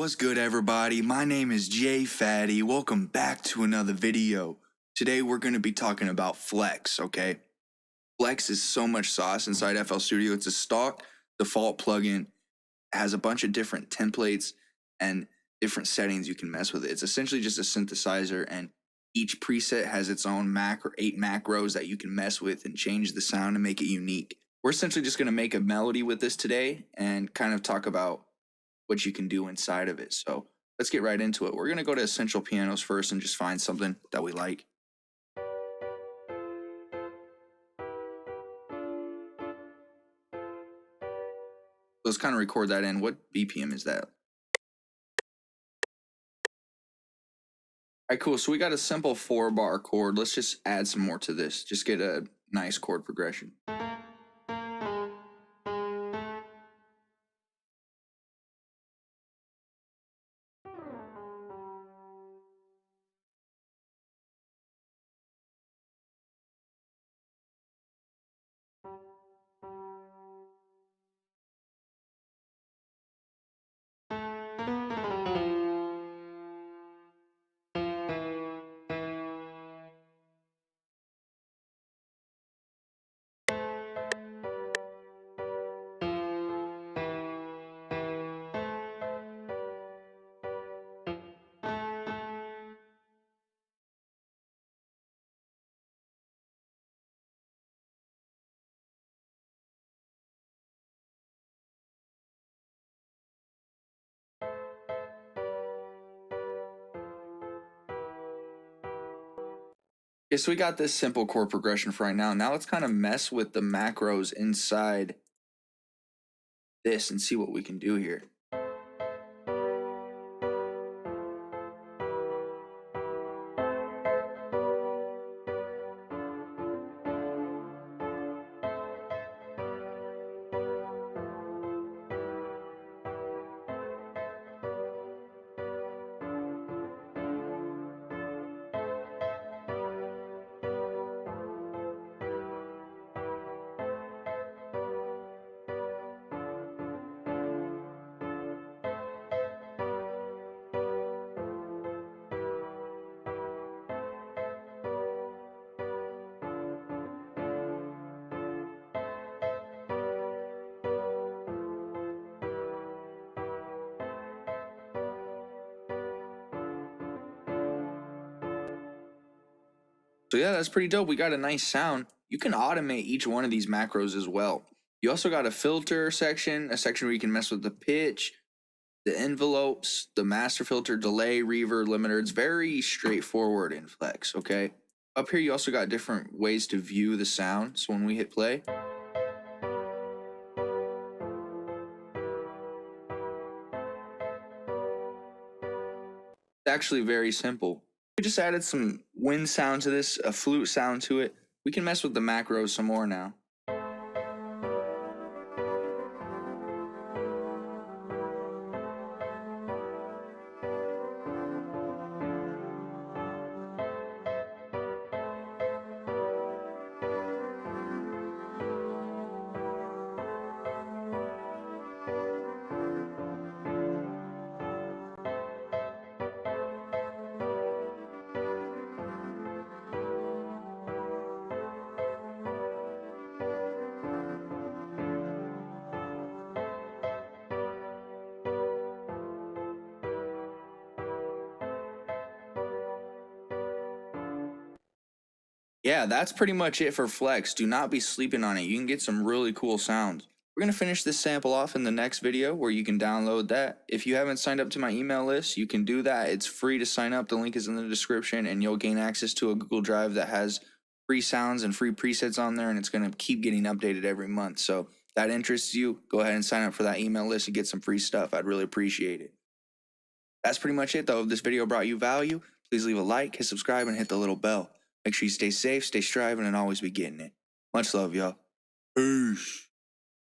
What's good, everybody? My name is Jay Fatty. Welcome back to another video. Today we're going to be talking about Flex, okay? Flex is so much sauce inside FL Studio. It's a stock default plugin. It has a bunch of different templates and different settings you can mess with it. It's essentially just a synthesizer, and each preset has its own 8 macros that you can mess with and change the sound and make it unique. We're essentially just going to make a melody with this today and kind of talk about what you can do inside of it. So let's get right into it. We're going to go to Essential Pianos first and just find something that we like. Let's kind of record that in. What BPM is that? All right, cool. So we got a simple 4-bar chord. Let's just add some more to this. Just get a nice chord progression. Okay, so we got this simple chord progression for right now. Now let's kind of mess with the macros inside this and see what we can do here. So yeah, that's pretty dope. We got a nice sound. You can automate each one of these macros as well. You also got a filter section, a section where you can mess with the pitch, the envelopes, the master filter, delay, reverb, limiter. It's very straightforward in Flex, okay? Up here, you also got different ways to view the sound. So when we hit play, it's actually very simple. We just added some wind sound to this, a flute sound to it. We can mess with the macros some more now. Yeah, that's pretty much it for Flex. Do not be sleeping on it. You can get some really cool sounds. We're going to finish this sample off in the next video where you can download that. If you haven't signed up to my email list, you can do that. It's free to sign up. The link is in the description, and you'll gain access to a Google Drive that has free sounds and free presets on there, and it's going to keep getting updated every month. So if that interests you, go ahead and sign up for that email list and get some free stuff. I'd really appreciate it. That's pretty much it, though. If this video brought you value, please leave a like, hit subscribe, and hit the little bell. Make sure you stay safe, stay striving, and always be getting it. Much love, y'all. Peace.